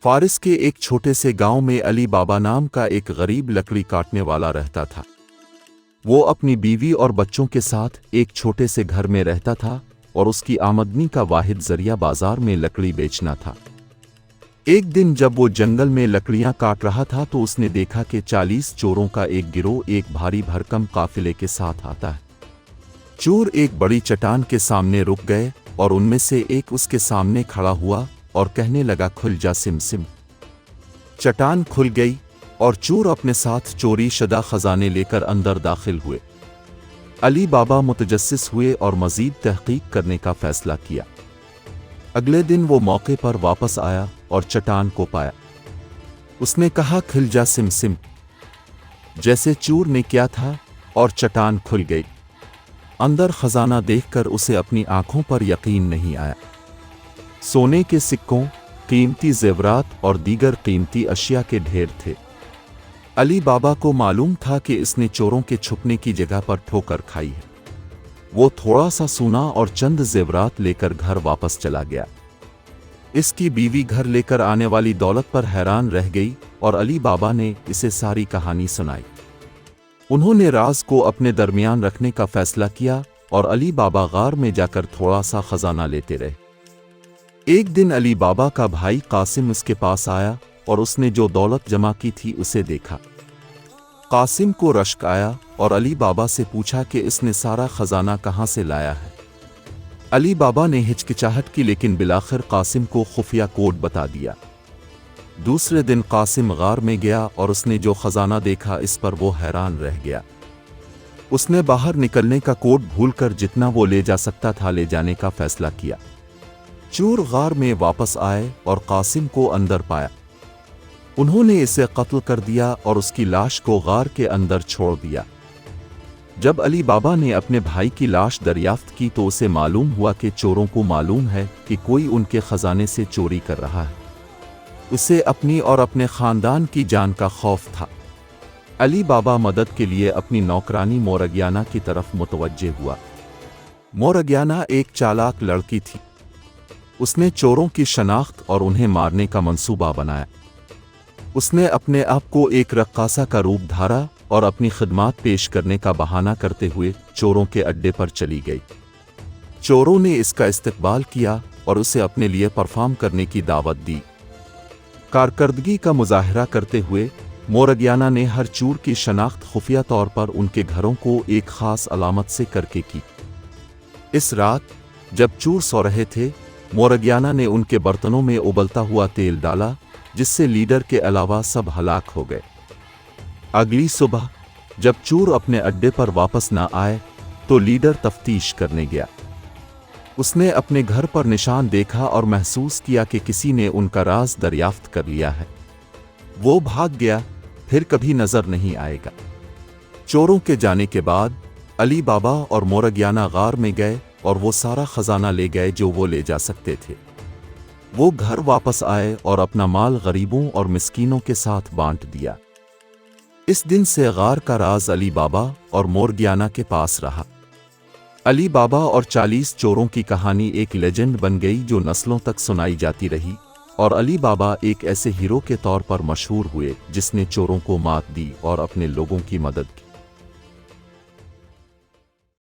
فارس کے ایک چھوٹے سے گاؤں میں علی بابا نام کا ایک غریب لکڑی کاٹنے والا رہتا تھا۔ وہ اپنی بیوی اور بچوں کے ساتھ ایک چھوٹے سے گھر میں رہتا تھا اور اس کی آمدنی کا واحد ذریعہ بازار میں لکڑی بیچنا تھا۔ ایک دن جب وہ جنگل میں لکڑیاں کاٹ رہا تھا تو اس نے دیکھا کہ 40 چوروں کا ایک گروہ ایک بھاری بھرکم قافلے کے ساتھ آتا ہے۔ چور ایک بڑی چٹان کے سامنے رک گئے اور ان میں سے ایک اس کے سامنے کھڑا ہوا اور کہنے لگا، کھل جا سم سم۔ چٹان کھل گئی اور چور اپنے ساتھ چوری شدہ خزانے لے کر اندر داخل ہوئے۔ علی بابا متجسس ہوئے اور مزید تحقیق کرنے کا فیصلہ کیا۔ اگلے دن وہ موقع پر واپس آیا اور چٹان کو پایا۔ اس نے کہا، کھل جا سم سم، جیسے چور نے کیا تھا، اور چٹان کھل گئی۔ اندر خزانہ دیکھ کر اسے اپنی آنکھوں پر یقین نہیں آیا۔ سونے کے سکوں، قیمتی زیورات اور دیگر قیمتی اشیاء کے ڈھیر تھے۔ علی بابا کو معلوم تھا کہ اس نے چوروں کے چھپنے کی جگہ پر ٹھوکر کھائی ہے۔ وہ تھوڑا سا سونا اور چند زیورات لے کر گھر واپس چلا گیا۔ اس کی بیوی گھر لے کر آنے والی دولت پر حیران رہ گئی اور علی بابا نے اسے ساری کہانی سنائی۔ انہوں نے راز کو اپنے درمیان رکھنے کا فیصلہ کیا اور علی بابا غار میں جا کر تھوڑا سا خزانہ لیتے رہے۔ ایک دن علی بابا کا بھائی قاسم اس کے پاس آیا اور اس نے جو دولت جمع کی تھی اسے دیکھا۔ قاسم کو رشک آیا اور علی بابا سے پوچھا کہ اس نے سارا خزانہ کہاں سے لایا ہے۔ علی بابا نے ہچکچاہٹ کی لیکن بالآخر قاسم کو خفیہ کوڈ بتا دیا۔ دوسرے دن قاسم غار میں گیا اور اس نے جو خزانہ دیکھا اس پر وہ حیران رہ گیا۔ اس نے باہر نکلنے کا کوڈ بھول کر جتنا وہ لے جا سکتا تھا لے جانے کا فیصلہ کیا۔ چور غار میں واپس آئے اور قاسم کو اندر پایا۔ انہوں نے اسے قتل کر دیا اور اس کی لاش کو غار کے اندر چھوڑ دیا۔ جب علی بابا نے اپنے بھائی کی لاش دریافت کی تو اسے معلوم ہوا کہ چوروں کو معلوم ہے کہ کوئی ان کے خزانے سے چوری کر رہا ہے۔ اسے اپنی اور اپنے خاندان کی جان کا خوف تھا۔ علی بابا مدد کے لیے اپنی نوکرانی مورگیانہ کی طرف متوجہ ہوا۔ مورگیانہ ایک چالاک لڑکی تھی۔ اس نے چوروں کی شناخت اور انہیں مارنے کا منصوبہ بنایا۔ اس نے اپنے آپ کو ایک رقاصہ کا روپ دھارا اور اپنی خدمات پیش کرنے کا بہانہ کرتے ہوئے چوروں کے اڈے پر چلی گئی۔ چوروں نے اس کا استقبال کیا اور اسے اپنے لیے پرفارم کرنے کی دعوت دی۔ کارکردگی کا مظاہرہ کرتے ہوئے مورگیانہ نے ہر چور کی شناخت خفیہ طور پر ان کے گھروں کو ایک خاص علامت سے کر کے کی۔ اس رات جب چور سو رہے تھے، مورگیانہ نے ان کے برتنوں میں ابلتا ہوا تیل ڈالا، جس سے لیڈر کے علاوہ سب ہلاک ہو گئے۔ اگلی صبح جب چور اپنے اڈے پر واپس نہ آئے تو لیڈر تفتیش کرنے گیا۔ اس نے اپنے گھر پر نشان دیکھا اور محسوس کیا کہ کسی نے ان کا راز دریافت کر لیا ہے۔ وہ بھاگ گیا، پھر کبھی نظر نہیں آئے گا۔ چوروں کے جانے کے بعد علی بابا اور مورگیانہ غار میں گئے اور وہ سارا خزانہ لے گئے جو وہ لے جا سکتے تھے۔ وہ گھر واپس آئے اور اپنا مال غریبوں اور مسکینوں کے ساتھ بانٹ دیا۔ اس دن سے غار کا راز علی بابا اور مورگیانہ کے پاس رہا۔ علی بابا اور 40 چوروں کی کہانی ایک لیجنڈ بن گئی جو نسلوں تک سنائی جاتی رہی، اور علی بابا ایک ایسے ہیرو کے طور پر مشہور ہوئے جس نے چوروں کو مات دی اور اپنے لوگوں کی مدد کی۔